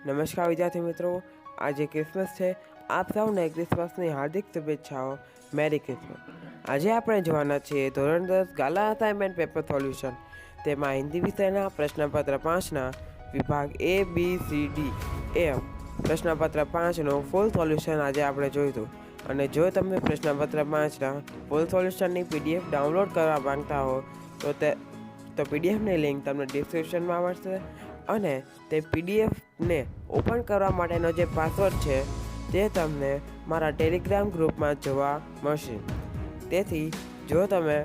નમસ્કાર વિદ્યાર્થી મિત્રો, આજે ક્રિસમસ છે. આપ સૌને ક્રિસમસની હાર્દિક શુભેચ્છાઓ. Merry Christmas. આજે આપણે જોવાના છીએ ધોરણ 10 ગાલા અસાઇનમેન્ટ પેપર સોલ્યુશન. તેમાં હિન્દી વિષયના પ્રશ્નપત્ર 5ના વિભાગ ABCDEF પ્રશ્નપત્ર 5નું ફૂલ સોલ્યુશન આજે આપણે જોઈશું. અને જો તમે પ્રશ્નપત્ર 5ના ફૂલ સોલ્યુશનની PDF ડાઉનલોડ કરવા માંગતા હો તો PDFની લિંક તમને ડિસ્ક્રિપ્શનમાં મળશે. અને તે PDFને ઓપન કરવા માટેનો જે પાસવર્ડ છે તે તમને મારા ટેલિગ્રામ ગ્રુપમાં જોવા મળશે. તેથી જો તમે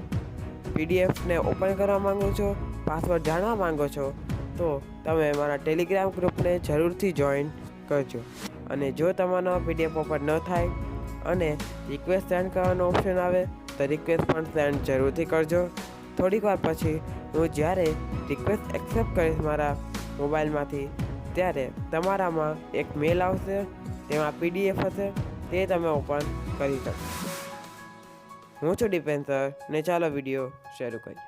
PDFને ઓપન કરવા માંગો છો, પાસવર્ડ જાણવા માંગો છો, તો તમે મારા ટેલિગ્રામ ગ્રુપને જરૂરથી જોઈન કરજો. અને જો તમારો PDF ઓપન ન થાય અને રિક્વેસ્ટ સેન્ડ કરવાનો ઓપ્શન આવે તો રિક્વેસ્ટ પણ સેન્ડ જરૂરથી કરજો. થોડીક વાર પછી હું જ્યારે રિક્વેસ્ટ એક્સેપ્ટ કરીશ મારા મોબાઈલમાંથી, ત્યારે તમારામાં એક મેલ આવશે, તેમાં PDF હશે, તે તમે ઓપન કરી શકો. હું છું ડિપેન સર ને ચાલો વિડીયો શરૂ કરીએ.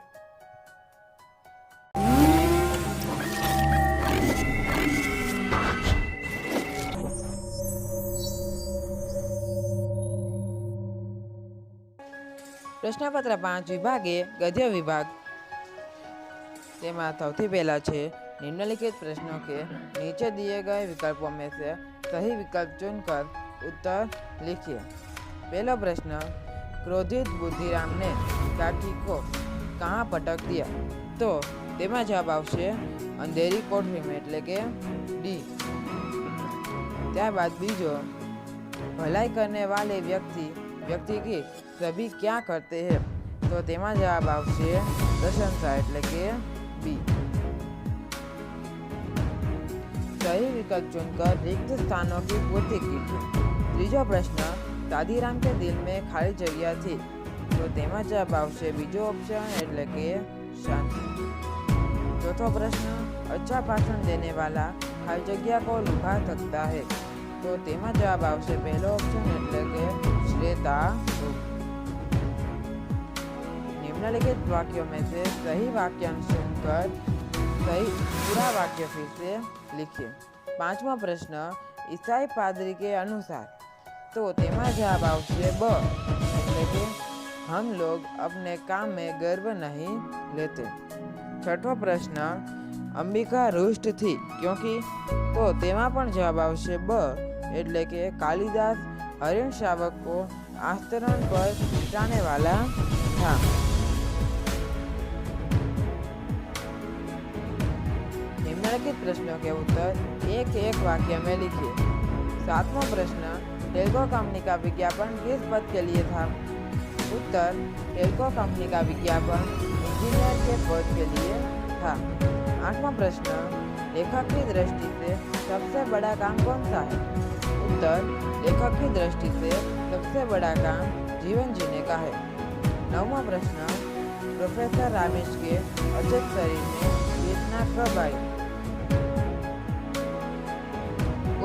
પ્રશ્નપત્ર 5 વિભાગે ગદ્ય વિભાગ. તેમાં સૌથી પહેલા છે निम्नलिखित प्रश्नों के नीचे दिए गए विकल्पों में से सही विकल्प चुनकर उत्तर लिखिए. पहला प्रश्न, क्रोधित बुद्धिराम ने काठी को कहाँ पटक दिया? तो तेमा जवाब आवशे अंधेरी कोठरी में, એટલે કે डी. ત્યારબાદ બીજો, भलाई करने वाले व्यक्ति की सभी क्या करते हैं? तो तेमा जवाब आवशे प्रशंसा, એટલે કે बी. सही विकल्प चुनकर रिक्त स्थानों की पूर्ति कीजिए. तीजो प्रश्न, दादीराम के दिल में खाली जगह थी. तो तेमा जवाब आवशे बीजो ऑप्शन, એટલે કે शांति. चौथो प्रश्न, अच्छा भाषण देने वाला खाली जगह को लुभा सकता है. तो तेमा जवाब आवशे पहलो ऑप्शन, એટલે કે श्रेता. निम्नलिखित वाक्यों में से सही वाक्यांश चुनकर सही पूरा वाक्य फिर से लिखिए. पांचवा प्रश्न, ईसाई पादरी के अनुसार. तो तेमा जवाब आवशे ब, એટલે કે हम लोग अपने काम में गर्व नहीं लेते. छठो प्रश्न, अंबिका रुष्ट थी क्योंकि? तो तेमा पण जवाब आवशे ब, એટલે કે कालिदास हरिण शावक को आस्तरण पर बिठाने वाला था. निम्नलिखित प्रश्नों के उत्तर एक एक वाक्य में लिखिए. सातवां प्रश्न, टेल्को कंपनी का विज्ञापन किस पद के लिए था? उत्तर, टेल्को कंपनी का विज्ञापन इंजीनियर के पद के लिए था. आठवां प्रश्न, लेखक की दृष्टि से सबसे बड़ा काम कौन सा है? उत्तर, लेखक की दृष्टि से सबसे बड़ा काम जीवन जीने का है. नौवां प्रश्न, प्रोफेसर रामेश के अचेत शरीर में चेतना कब आई?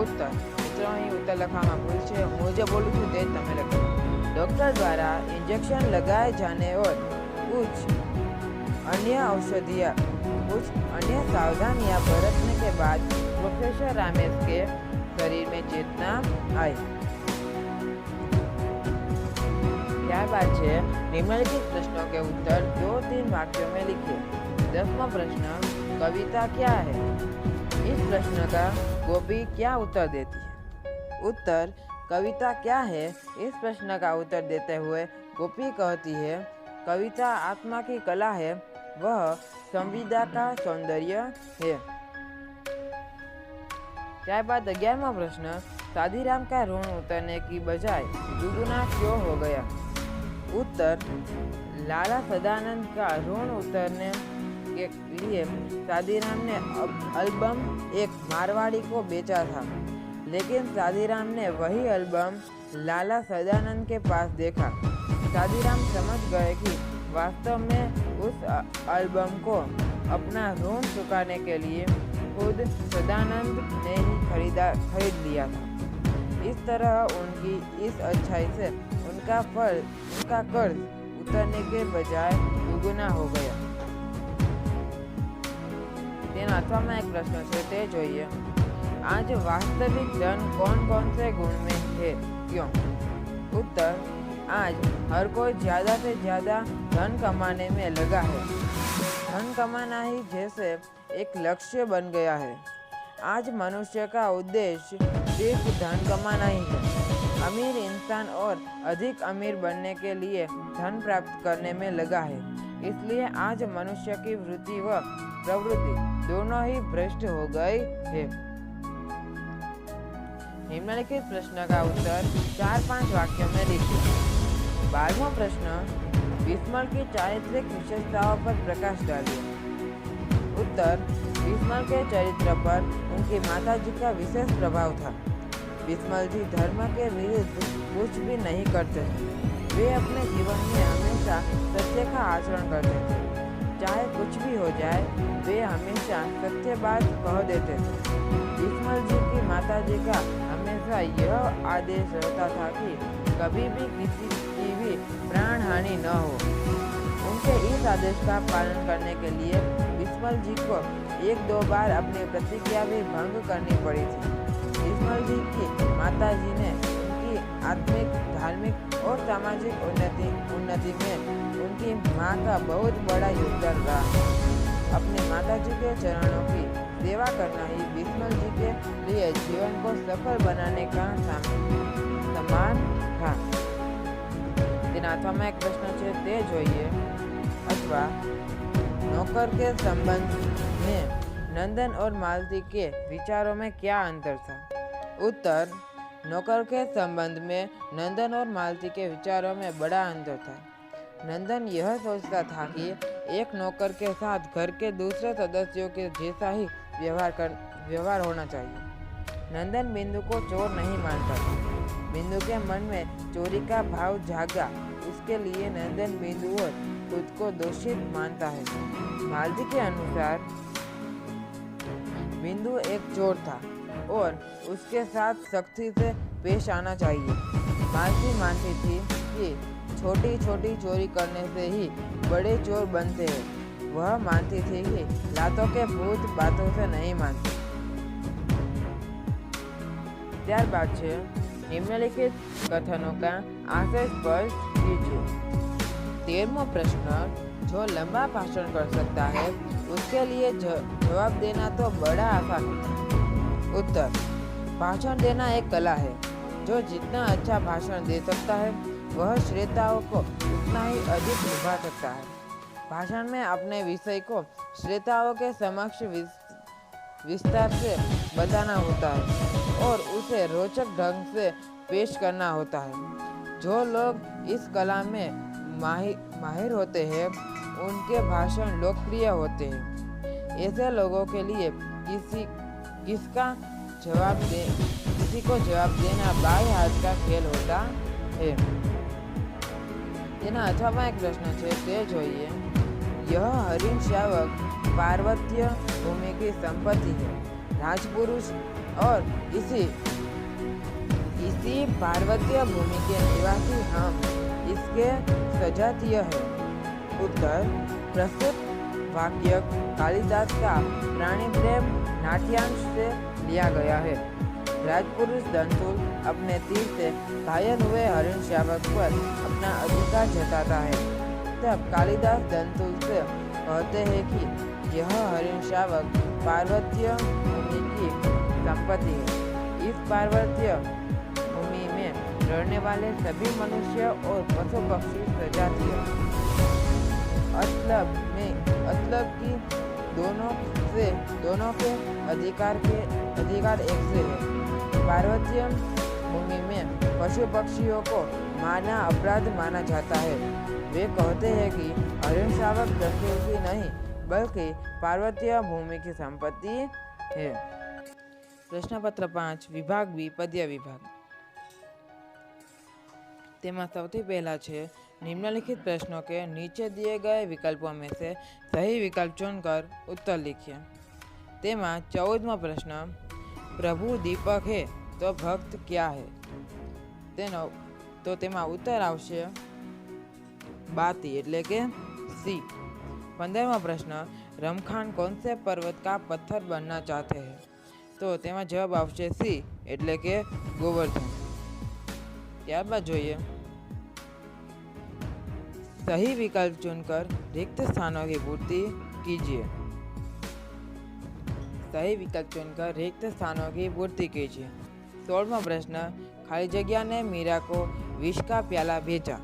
उत्तर, મિત્રો અહીં उत्तर લખવામાં ભૂલ છે. હું જે બોલું છું તે જ તમે લખો. डॉक्टर द्वारा इंजेक्शन लगाए जाने और कुछ अन्य सावधानियां बरतने के बाद प्रोफेसर रामेश के शरीर में चेतना आई. ત્યારબાદ છે निम्नलिखित प्रश्नों के उत्तर 2-3 वाक्यों में लिखिए. 10वां प्रश्न, कविता क्या है? इस प्रश्न का गोपी क्या उत्तर देती है? उत्तर, कविता क्या है? इस प्रश्न का उत्तर देते हुए गोपी कहती है, कविता आत्मा की कला है, वह संविदा का सौंदर्य है. ત્યારબાદ 11वां प्रश्न, शादीराम का ऋण उतरने की बजाय दुगुना क्यों हो गया? उत्तर, लाला सदानंद का ऋण उतरने के लिए शादीराम ने एल्बम एक मारवाड़ी को बेचा था, लेकिन शादीराम ने वही एल्बम लाला सदानंद के पास देखा. शादीराम समझ गए कि वास्तव में उस एल्बम को अपना ऋण चुकाने के लिए खुद सदानंद ने ही खरीद लिया था. इस तरह उनकी इस अच्छाई से उनका कर्ज उतरने के बजाय दुगुना हो गया. તેના અથવામાં એક પ્રશ્ન છે તે જોઈએ. आज वास्तविक धन कौन कौन से गुण में है, क्यों? उत्तर, आज हर कोई ज्यादा से ज्यादा धन कमाने में लगा है। धन कमाना ही जैसे एक लक्ष्य बन गया है। आज मनुष्य का उद्देश्य सिर्फ धन कमाना ही है। अमीर इंसान और अधिक अमीर बनने के लिए धन प्राप्त करने में लगा है। इसलिए आज मनुष्य की वृत्ति व प्रवृत्ति दोनों ही भ्रष्ट हो गई है। निम्नलिखित प्रश्न का उत्तर 4-5 वाक्यों में लिखिए। 12वां प्रश्न, बिस्मल की चारित्रिक विशेषताओं पर प्रकाश डालिए। उत्तर, बिस्मल के चरित्र पर उनकी माताजी का विशेष प्रभाव था। बिस्मल जी धर्म के विरुद्ध कुछ भी नहीं करते थे। वे अपने जीवन में हमेशा सत्य का आचरण करते थे। चाहे कुछ भी हो जाए, वे हमेशा सत्य बात कह देते थे। बिस्मल जी की माताजी का हमेशा यह आदेश रहता था कि कभी भी किसी की भी प्राण हानि न हो। उनके इस आदेश का पालन करने के लिए बिस्मल जी को 1-2 बार अपनी प्रतिज्ञा भी भंग करनी पड़ी थी। बिस्मल जी की माताजी ने उनकी आत्मिक, धार्मिक और सामाजिक उन्नति में उनकी मां का बहुत बड़ा योगदान रहा। अपनी माताजी के चरणों की सेवा करना ही बिस्मल जी के लिए जीवन को सफल बनाने का समान था। તેના અથવામાં એક પ્રશ્ન છે તે જોઈએ। अथवा नौकर के संबंध में नंदन और मालती के विचारों में क्या अंतर था? उत्तर, नौकर के संबंध में नंदन और मालती के विचारों में बड़ा अंतर था। नंदन यह सोचता था कि एक नौकर के साथ घर के दूसरे सदस्यों के जैसा ही व्यवहार होना चाहिए। नंदन बिंदु को चोर नहीं मानता था। बिंदु के मन में चोरी का भाव जागा। उसके लिए नंदन बिंदु और खुद को दोषित मानता है। मालती के अनुसार बिंदु एक चोर था और उसके साथ सख्ती से पेश आना चाहिए। मालती मानती थी कि छोटी छोटी चोरी करने से ही बड़े चोर बनते हैं। वह मानती थी कि लातों के भूत बातों से नहीं मानते। ત્યારબાદ છે નિમ્નલિખિત કથનों का आशय स्पष्ट कीजिए। 13वां प्रश्न, जो लंबा भाषण कर सकता है उसके लिए जवाब देना तो बड़ा आसान है। उत्तर, भाषण देना एक कला है। जो जितना अच्छा भाषण दे सकता है वह श्रोताओं को उतना ही अधिक लुभा सकता है। भाषण में अपने विषय को श्रोताओं के समक्ष विस्तार से बताना होता है और उसे रोचक ढंग से पेश करना होता है। जो लोग इस कला में माहिर होते हैं उनके भाषण लोकप्रिय होते हैं। ऐसे लोगों के लिए किसी को जवाब देना बाएं हाथ का खेल होता है। તેના અથવામાં એક પ્રશ્ન છે તે જોઈએ। यह हरिण शावक पार्वत्य भूमि की संपत्ति है। राजपुरुष और इसी पार्वत्य भूमि के निवासी हम इसके सजातीय है। उत्तर, प्रस्तुत वाक्य कालिदास का प्राणी प्रेम नाट्यांश से लिया गया है। राजपुरुष दंतुल अपने तीर से घायल हुए हरिण शावक पर अपना अधिकार जताता है। तब कालिदास दंतुल से कहते हैं कि यह हरिण शावक पार्वत्य भूमि की संपत्ति है। इस पार्वत्य भूमि में रहने वाले सभी मनुष्य और पशु पक्षी सजातीय मतलब कि दोनों के अधिकार एक से है। पार्वत्य भूमि में पशु पक्षियों को मारना अपराध माना जाता है। वे कहते हैं कि हरिण शावक दंतुल की नहीं बल्कि पार्वत्य भूमि की संपत्ति है। प्रश्नपत्र 5 विभाग बी पद्य विभाग। તેમાં સૌથી પહેલા છે निम्नलिखित प्रश्नों के नीचे दिए गए विकल्पों में से सही विकल्प चुनकर उत्तर लिखिए। તેમાં 14वां प्रश्न, प्रभु दीपक है तो भक्त क्या है? તેમાં उत्तर આવશે बाती એટલે કે सी। 15वां प्रश्न, रमखान कौन से पर्वत का पत्थर बनना चाहते हैं? તો તેમાં જવાબ આવશે સી એટલે કે ગોવર્ધન। ત્યારબાદ જોઈએ सही विकल्प चुनकर रिक्त स्थानों की पूर्ति कीजिए। सही विकल्प चुनकर रिक्त स्थानों की पूर्ति कीजिए। 16वां प्रश्न, खाली जगह ने मीरा को विष का प्याला भेजा,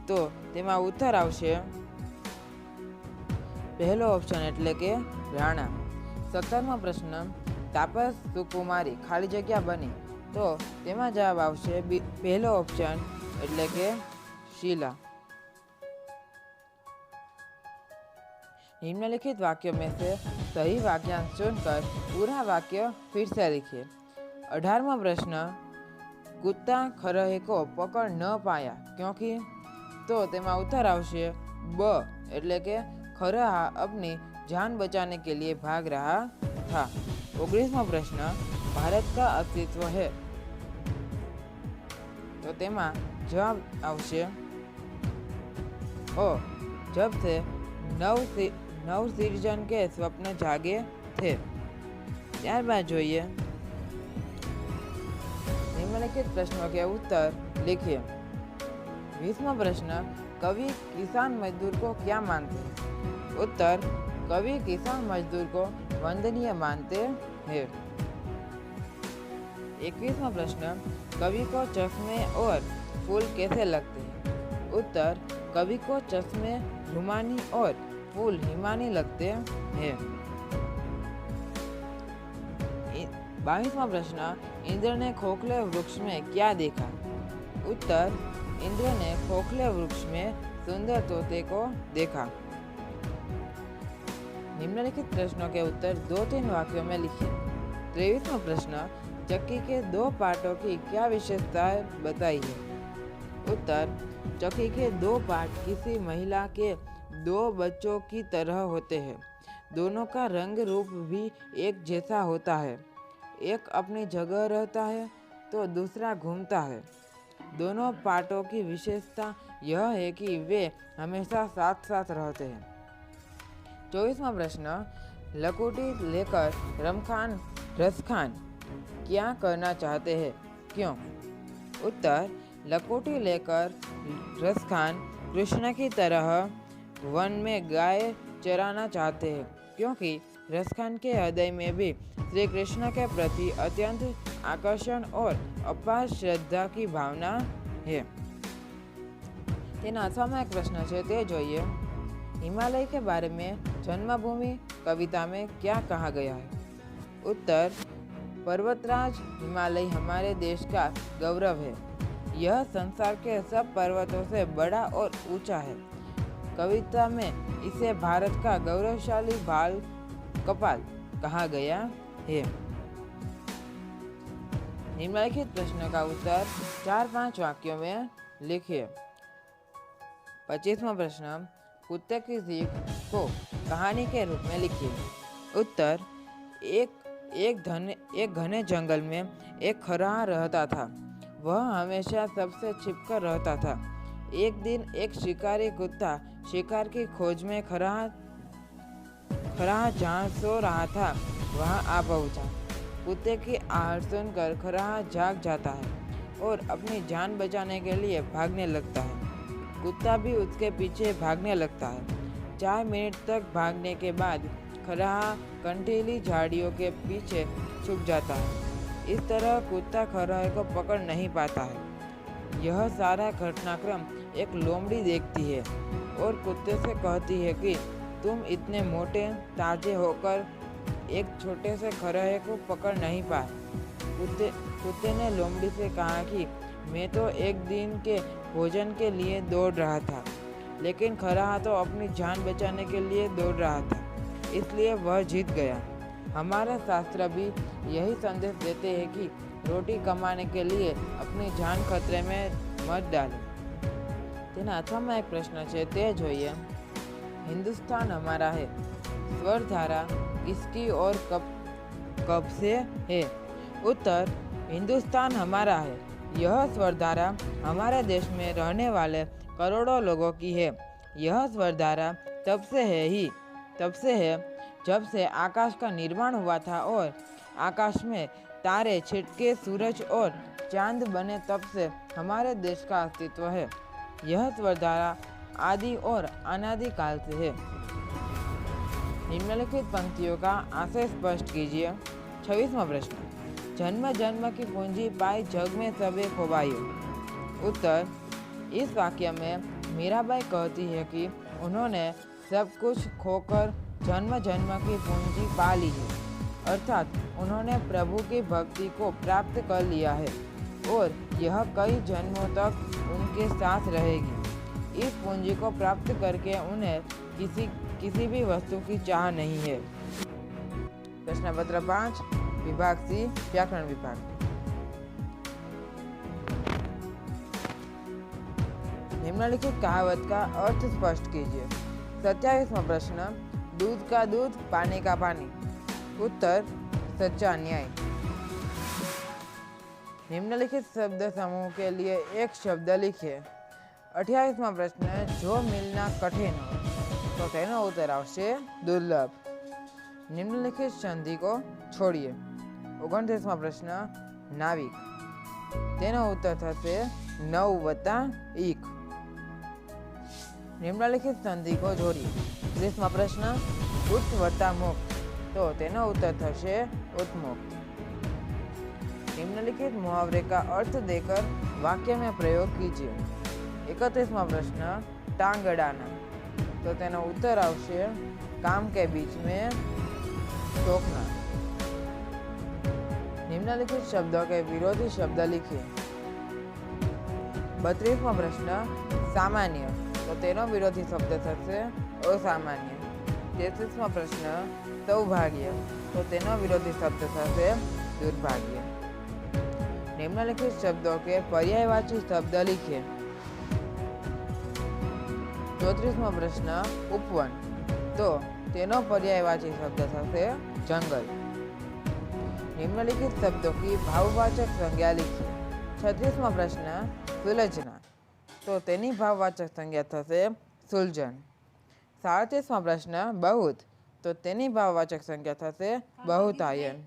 तो तेमा उत्तर आवशे पहलो ऑप्शन एटले के राणा। 17वां प्रश्न, तापस सुकुमारी खाली जगह बनी, तो तेमा जवाब आवशे पहलो ऑप्शन एटले के शीला। निम्नलिखित वाक्यों में से सही वाक्यांश चुनकर पूरा वाक्य फिर से लिखिए। 18वां प्रश्न, कुत्ता खरहे को पकड़ न पाया क्योंकि, तो तेमा उत्तर आवशे ब एटले के खरहा अपनी जान बचाने के लिए भाग रहा था। 19वां प्रश्न, भारत का अस्तित्व है, तो तेमा जवाब आवशे ओ जब से नव सृजन के स्वप्न जागे थे। ત્યારબાદ જોઈએ निम्नलिखित प्रश्नों के उत्तर लिखिए। 20वां प्रश्न, कवि किसान मजदूर को क्या मानते हैं? उत्तर, कवि किसान मजदूर को वंदनीय मानते हैं। 21वां प्रश्न, कवि को चश्मे और फूल कैसे लगते हैं? उत्तर, कवि को चश्मे रुमानी और फूल हिमानी लगते हैं। 22वां प्रश्न, इंद्र ने खोखले वृक्ष में क्या देखा? उत्तर, इंद्र ने खोखले वृक्ष में सुंदर तोते को देखा। निम्नलिखित प्रश्नों के उत्तर 2-3 वाक्यों में लिखिए। 23वां प्रश्न, चक्की के 2 पार्टों की क्या विशेषता बताई है? उत्तर, चक्की के 2 पार्ट किसी महिला के 2 बच्चों की तरह होते हैं। दोनों का रंग रूप भी एक जैसा होता है। एक अपनी जगह रहता है तो दूसरा घूमता है। दोनों पार्टों की विशेषता यह है कि वे हमेशा साथ साथ रहते हैं। 24वां प्रश्न, लकोटी लेकर रसखान क्या करना चाहते हैं, क्यों? उत्तर, लकोटी लेकर रसखान कृष्ण की तरह वन में गाय चराना चाहते हैं, क्योंकि रसखान के हृदय में भी श्री कृष्ण के प्रति अत्यंत आकर्षण और अपार श्रद्धा की भावना है। तेना अथवामां एक प्रश्न है ते जोईए। हिमालय के बारे में जन्मभूमि कविता में क्या कहा गया है? उत्तर, पर्वतराज हिमालय हमारे देश का गौरव है। यह संसार के सब पर्वतों से बड़ा और ऊंचा है। कविता में इसे भारत का गौरवशाली बाल कपाल कहा गया है। निम्नलिखित प्रश्न का उत्तर 4-5 वाक्यों में लिखिए। 25वां प्रश्न, कुत्ते की सीख को कहानी के रूप में लिखिए। उत्तर, एक घने जंगल में एक खरहा रहता था। वह हमेशा सबसे छिपकर रहता था। एक दिन एक शिकारी कुत्ता शिकार की खोज में खरहा जहाँ सो रहा था वहाँ आ पहुँचा। कुत्ते की आहट सुनकर खरहा जाग जाता है और अपनी जान बचाने के लिए भागने लगता है। कुत्ता भी उसके पीछे भागने लगता है। 4 मिनट तक भागने के बाद खरहा कंटीली झाड़ियों के पीछे छुप जाता है। इस तरह कुत्ता खरहे को पकड़ नहीं पाता है। यह सारा घटनाक्रम एक लोमड़ी देखती है और कुत्ते से कहती है कि तुम इतने मोटे ताजे होकर एक छोटे से खरहे को पकड़ नहीं पाए। कुत्ते ने लोमड़ी से कहा कि मैं तो एक दिन के भोजन के लिए दौड़ रहा था, लेकिन खरहा तो अपनी जान बचाने के लिए दौड़ रहा था, इसलिए वह जीत गया। हमारा शास्त्र भी यही संदेश देते हैं कि रोटी कमाने के लिए अपनी जान खतरे में मत डालो। तेना अथवामां एक प्रश्न है ते जोईए। हिंदुस्तान हमारा है, स्वर धारा किसकी और कब से है? उत्तर, हिंदुस्तान हमारा है। यह स्वर धारा हमारे देश में रहने वाले करोड़ों लोगों की है। यह स्वर धारा तब से है जब से आकाश का निर्माण हुआ था और आकाश में तारे छिटके सूरज और चांद बने तब से हमारे देश का अस्तित्व है। यह स्वरधारा आदि और अनादि काल से है। निम्नलिखित पंक्तियों का आशय स्पष्ट कीजिए। 26वां प्रश्न, जन्म जन्म की पूंजी पाई जग में सबे खोबायो। उत्तर, इस वाक्य में मीराबाई कहती है कि उन्होंने सब कुछ खोकर जन्म जन्म की पूंजी पा ली है, अर्थात उन्होंने प्रभु की भक्ति को प्राप्त कर लिया है और यह कई जन्मों तक उनके साथ रहेगी। इस पूंजी को प्राप्त करके उन्हें किसी भी वस्तु की चाह नहीं है। प्रश्न पत्र 5, विभाग सी, व्याकरण विभाग। निम्नलिखित कहावत का अर्थ स्पष्ट कीजिए। 27वां प्रश्न, दूध का दूध, पानी का पानी। उत्तर, सच्चा न्याय। निम्नलिखित शब्द समूह के लिए एक शब्द लिखिए। 28वां प्रश्न, जो मिलना कठिन हो, तो तेनो उत्तर आवशे दुर्लभ। निम्नलिखित संधि को छोड़िए। 29वां प्रश्न, नाविक, तेनो उत्तर थशे 9 + 1। निम्नलिखित संधि को जोड़िए। 30वां प्रश्न, उच्च वत्ता मुक्त, तो तेनो उत्तर थशे उत्मुक्त। निम्नलिखित मुहावरे का अर्थ देकर वाक्य में प्रयोग कीजिए। 31वां प्रश्न, टांग अडाना, तो तेनो उत्तर आवशे काम के बीच में टोकना। निम्नलिखित शब्दों के विरोधी शब्द लिखिए। 32वां प्रश्न, सामान्य, तो तेनो विरोधी शब्द थशे असामान्य। 33वां प्रश्न, सौभाग्य, तो तेनो विरोधी शब्द थशे दुर्भाग्य। निम्नलिखित शब्दों के पर्यायवाची शब्द लिखिए। 34वां प्रश्न, उपवन, तो तेनो पर्यायवाची शब्द थशे जंगल। निम्नलिखित शब्दों की भाववाचक संज्ञा लिखिए। 36वां प्रश्न, सुलझना, तो तेनी भाववाचक संज्ञा थशे सुलझन। 37वां प्रश्न, बहुत, तो तेनी भाववाचक संज्ञा थशे बहुतायन।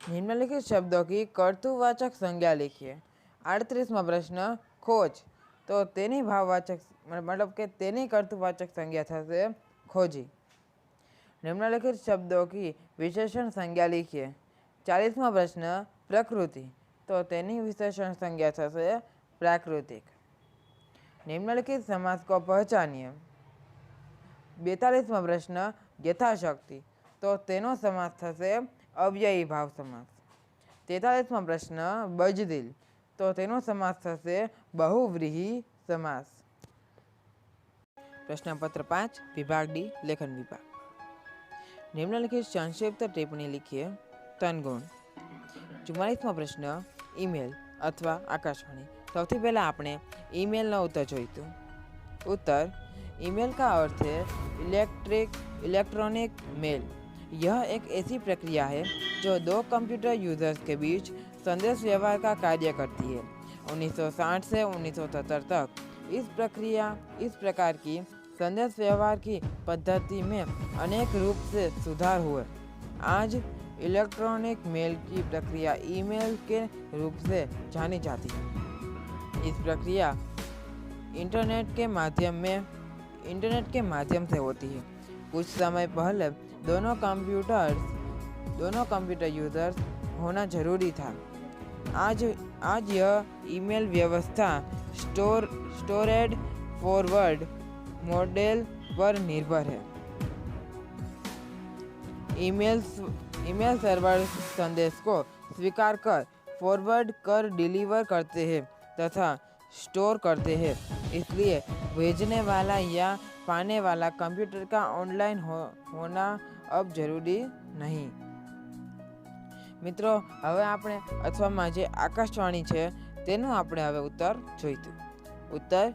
निम्नलिखित शब्दों की कर्तृवाचक संज्ञा लिखिए। 38वां प्रश्न, खोज, तो तेनी भाववाचक मतलब के तेनी कर्तृवाचक संज्ञा थशे खोजी। निम्नलिखित शब्दों की विशेषण संज्ञा लिखिए। 40वां प्रश्न, प्रकृति, तो तेनी विशेषण संज्ञा थशे प्राकृतिक। निम्नलिखित समास को पहचानिए। 42वां प्रश्न, यथाशक्ति, तो तेनो समास थशे अव्ययी भाव समास। 43वां प्रश्न, बजदिल, तो तेनो समास थशे बहुव्रीहि समास। प्रश्न पत्र 5, विभाग डी, लेखन विभाग। निम्नलिखित संक्षिप्त टिप्पणी लिखिए। तनगुण। 44वां प्रश्न, ईमेल अथवा आकाशवाणी। સૌથી પહેલાં આપણે ઈમેલનો ઉત્તર જોઈશું। उत्तर, ईमेल का अर्थ है इलेक्ट्रॉनिक मेल। यह एक ऐसी प्रक्रिया है जो दो कंप्यूटर यूजर्स के बीच संदेश व्यवहार का कार्य करती है। 1960 से 1970 तक इस प्रकार की संदेश व्यवहार की पद्धति में अनेक रूप से सुधार हुए। आज इलेक्ट्रॉनिक मेल की प्रक्रिया ईमेल के रूप से जानी जाती है। इस प्रक्रिया इंटरनेट के माध्यम से होती है। कुछ समय पहले दोनों कंप्यूटर यूजर्स होना जरूरी था। आज यह ईमेल व्यवस्था स्टोरेड फॉरवर्ड मॉडल पर निर्भर है। ईमेल सर्वर संदेश को स्वीकार कर फॉरवर्ड कर डिलीवर करते हैं तथा स्टोर करते हैं। इसलिए भेजने वाला या पाने वाला कंप्यूटर का ऑनलाइन होना अब जरूरी नहीं। मित्रों, હવે આપણે અથવામાં જે આકાશવાણી છે તેનું આપણે હવે ઉત્તર જોઈશું। उत्तर,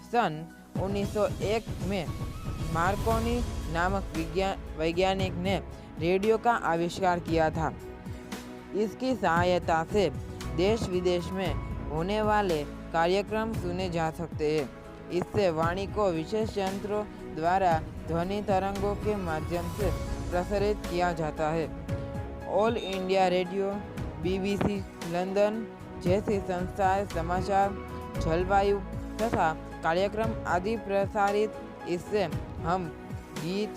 सन 1901 में मार्कोनी नामक वैज्ञानिक ने रेडियो का आविष्कार किया था। इसकी सहायता से देश विदेश में होने वाले कार्यक्रम सुने जा सकते हैं। इससे वाणी को विशेष यंत्रों द्वारा ध्वनि तरंगों के माध्यम से प्रसारित किया जाता है। All India radio, BBC London जैसी संस्थाएं समाचार, जलवायु तथा कार्यक्रम आदि प्रसारित, इससे हम गीत,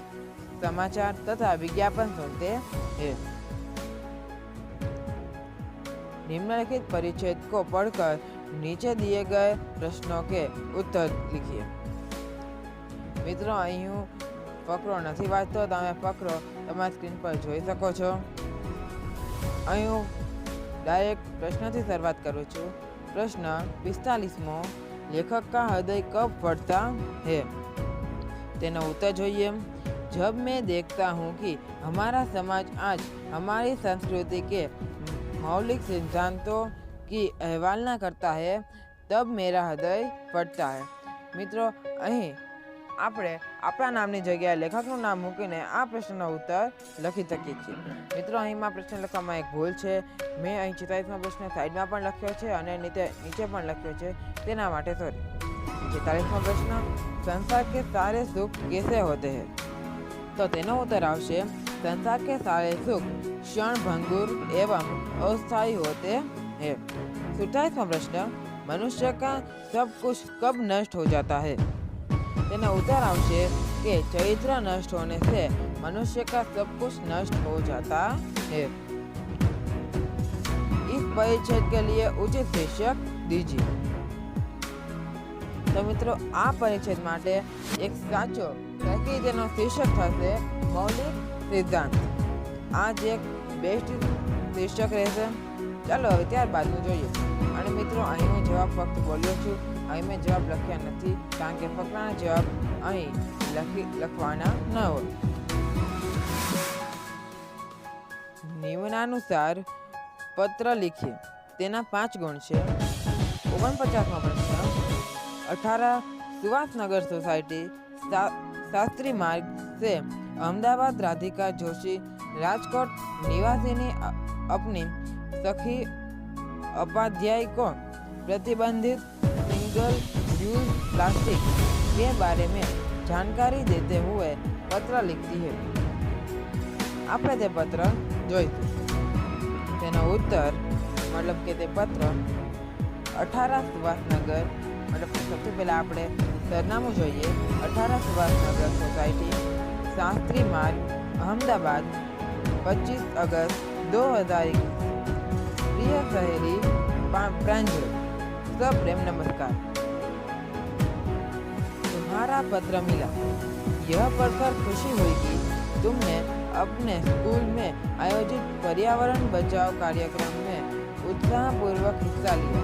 समाचार तथा विज्ञापन सुनते हैं। निम्नलिखित परिच्छेद को पढ़कर नीचे दिए गए प्रश्नों के उत्तर लिखिए। मित्रों, અહીં ફકરો નથી વાંચતો, તમે ફકરો તમારી સ્ક્રીન પર જોઈ શકો છો। અહીં હું ડાયરેક્ટ પ્રશ્નથી શરૂઆત કરું છું। પ્રશ્ન 45મો, लेखक का हृदय कब फटता है? तेना उत्तर જોઈએ। जब मैं देखता हूँ कि हमारा समाज आज हमारी संस्कृति के मौलिक सिद्धांतों की अवहेलना करता है, तब मेरा हृदय फटता है। मित्रों, અહીં આપણે આપણા નામની જગ્યાએ લેખકનું નામ મૂકીને આ પ્રશ્નનો ઉત્તર લખી શકીએ છીએ। મિત્રો, અહીંમાં પ્રશ્ન લખવામાં એક ભૂલ છે। મેં અહીં 46મો પ્રશ્ન સાઈડમાં પણ લખ્યો છે અને નીચે પણ લખ્યો છે, તેના માટે સોરી। 46મો પ્રશ્ન, संसार के सारे सुख कैसे होते हैं? तो तेनो उत्तर आवशे, संसार के सारे सुख क्षणभंगुर एवं अस्थायी होते हैं। 47वां प्रश्न, मनुष्य का सब कुछ कब नष्ट हो जाता है? तेना उत्तर आवशे कि चरित्र नष्ट होने से मनुष्य का सब कुछ नष्ट हो जाता है। इस परिच्छेद के लिए उचित शीर्षक दीजिए। तो मित्रों, आ परिच्छेद माटे एक साचो कि तेनो शीर्षक थशे मौलिक सिद्धांत। आज एक बेस्ट शीर्षक रहेशे। चलो हवे त्यारबादनुं जोईए। અને મિત્રો, અહીં હું જવાબ ફક્ત બોલ્યો છું, અહીં મેં જવાબ લખ્યા નથી, કારણ કે ફકરાના જવાબ અહીં લખવાના ન હોય। નિયમાનુસાર પત્ર લીખીએ, તેના 5 ગુણ છે। 49મો પ્રશ્ન, 18 सुभाषनगर सोसाइटी शास्त्री मार्ग से अहमदाबाद राधिका जोशी राजकोट निवासिनी अपनी सखी उपाध्याय को प्रतिबंधित सिंगल यूज प्लास्टिक के बारे में जानकारी देते हुए पत्र लिखती है। આપણે તે પત્ર જોઈશું। તેનો ઉત્તર मतलब કે તે પત્ર 18 સુભાષનગર, मतलब સૌથી પહેલા આપણે સરનામું જોઈએ। 18 સુભાષનગર સોસાયટી, शास्त्री मार्ग, अहमदाबाद, 25 अगस्त 2021। प्रिय सहेली प्रांजल, सप्रेम नमस्कार। तुम्हारा पत्र मिला, यह पढ़कर खुशी हुई कि तुमने अपने स्कूल में आयोजित पर्यावरण बचाव कार्यक्रम में उत्साहपूर्वक हिस्सा लिया।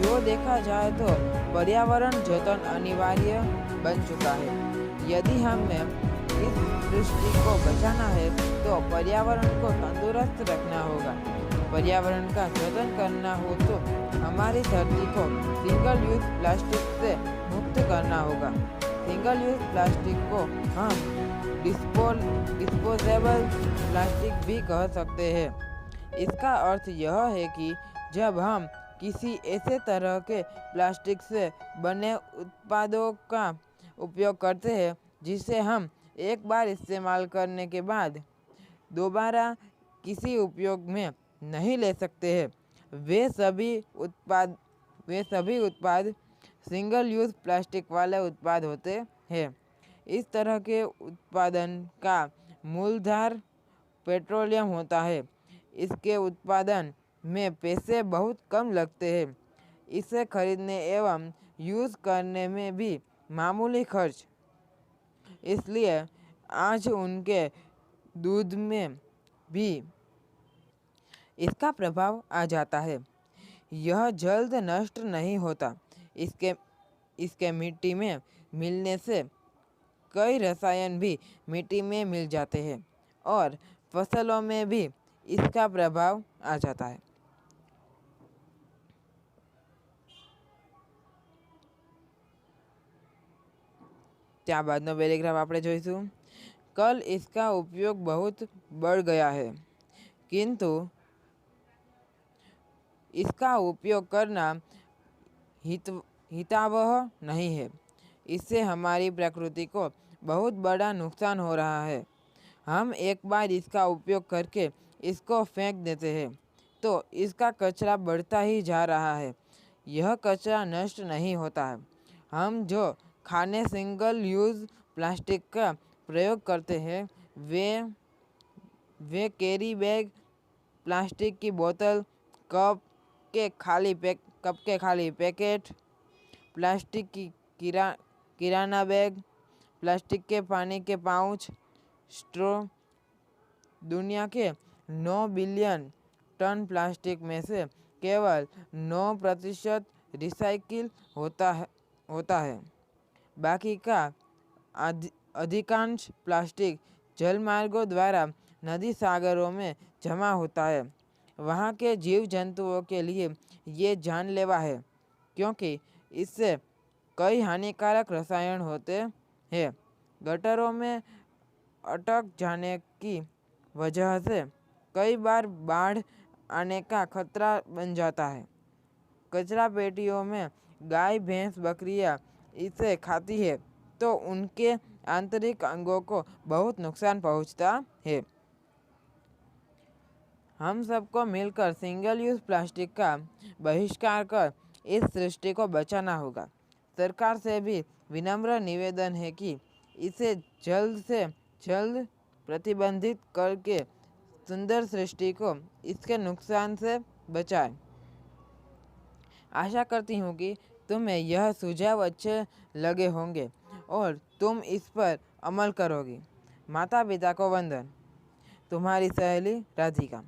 यो देखा जाए तो पर्यावरण जतन अनिवार्य बन चुका है। यदि हमें इस सृष्टि को बचाना है तो पर्यावरण को तंदुरुस्त रखना होगा। पर्यावरण का जतन करना हो तो हमारी धरती को सिंगल यूज प्लास्टिक से मुक्त करना होगा। सिंगल यूज प्लास्टिक को हम डिस्पोजेबल प्लास्टिक भी कह सकते हैं। इसका अर्थ यह है कि जब हम किसी ऐसे तरह के प्लास्टिक से बने उत्पादों का उपयोग करते हैं जिसे हम एक बार इस्तेमाल करने के बाद दोबारा किसी उपयोग में नहीं ले सकते हैं, वे सभी उत्पाद सिंगल यूज प्लास्टिक वाले उत्पाद होते हैं। इस तरह के उत्पादन का मूलधार पेट्रोलियम होता है। इसके उत्पादन में पैसे बहुत कम लगते हैं। इसे खरीदने एवं यूज़ करने में भी मामूली खर्च, इसलिए आज उनके दूध में भी इसका प्रभाव आ जाता है। यह जल्द नष्ट नहीं होता। इसके मिट्टी में मिलने से कई रसायन भी मिट्टी में मिल जाते हैं और फसलों में भी इसका प्रभाव आ जाता है। त्याबादनो पैराग्राफ આપણે જોઈશું। कल इसका उपयोग बहुत बढ़ गया है, किंतु इसका उपयोग करना हितावह नहीं है। इससे हमारी प्रकृति को बहुत बड़ा नुकसान हो रहा है। हम एक बार इसका उपयोग करके इसको फेंक देते हैं तो इसका कचरा बढ़ता ही जा रहा है। यह कचरा नष्ट नहीं होता है। हम जो खाने सिंगल यूज़ प्लास्टिक का प्रयोग करते हैं वे कैरी बैग, प्लास्टिक की बोतल, कप के खाली पैकेट, प्लास्टिक की किराना बैग, प्लास्टिक के पानी के पाउच, स्ट्रॉ, दुनिया के 9 बिलियन टन प्लास्टिक में से केवल 9% रिसाइकिल होता है। बाकी का अधिकांश प्लास्टिक जलमार्गों द्वारा नदी सागरों में जमा होता है। वहाँ के जीव जंतुओं के लिए ये जानलेवा है क्योंकि इससे कई हानिकारक रसायन होते हैं। गटरों में अटक जाने की वजह से कई बार बाढ़ आने का खतरा बन जाता है। कचरा पेटियों में गाय, भैंस, बकरियां इसे खाती है तो उनके आंतरिक अंगों को बहुत नुकसान पहुंचता है। हम सबको मिलकर सिंगल यूज़ प्लास्टिक का बहिष्कार कर इस सृष्टि को बचाना होगा। सरकार से भी विनम्र निवेदन है कि इसे जल्द से जल्द प्रतिबंधित करके सुंदर सृष्टि को इसके नुकसान से बचाए। आशा करती हूँ कि तुम्हें यह सुझाव अच्छे लगे होंगे और तुम इस पर अमल करोगी। माता पिता को वंदन। तुम्हारी सहेली राधिका।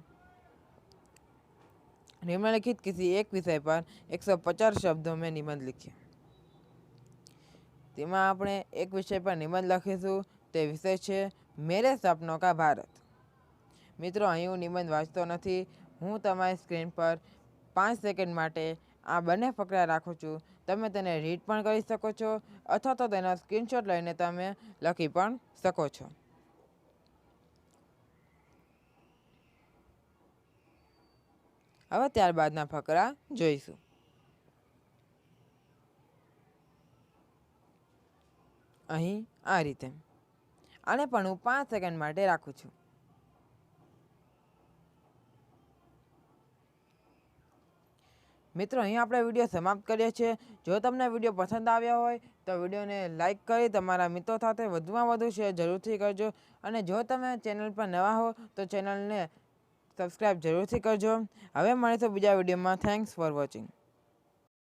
निम्नलिखित किसी एक विषय पर 150 शब्दों में निबंध लिखिए। તેમાં આપણે એક વિષય પર નિબંધ લખીશું। તે વિષય છે મેરે સપનોं का भारत। મિત્રો, અહીં હું નિબંધ વાંચતો નથી, હું તમારી સ્ક્રીન પર 5 સેકન્ડ માટે આ બંને ફકરા રાખું છું। તમે તેને રીડ પણ કરી શકો છો અથવા તો તેનો સ્ક્રીનશોટ લઈને તમે લખી પણ શકો છો। હવે ત્યારબાદના ફકરા જોઈશું। અહીં આ રીતે આને પણ હું 5 સેકન્ડ માટે રાખું છું। મિત્રો, અહીં આપણે વિડીયો સમાપ્ત કરીએ છીએ। જો તમને વિડીયો પસંદ આવ્યો હોય તો વિડીયોને લાઇક કરી તમારા મિત્રો સાથે વધુમાં વધુ શેર જરૂરથી કરજો અને જો તમે ચેનલ પર નવા હો તો ચેનલને સબસ્ક્રાઈબ જરૂરથી કરજો। હવે મળીશું બીજા વિડીયોમાં। Thanks for watching.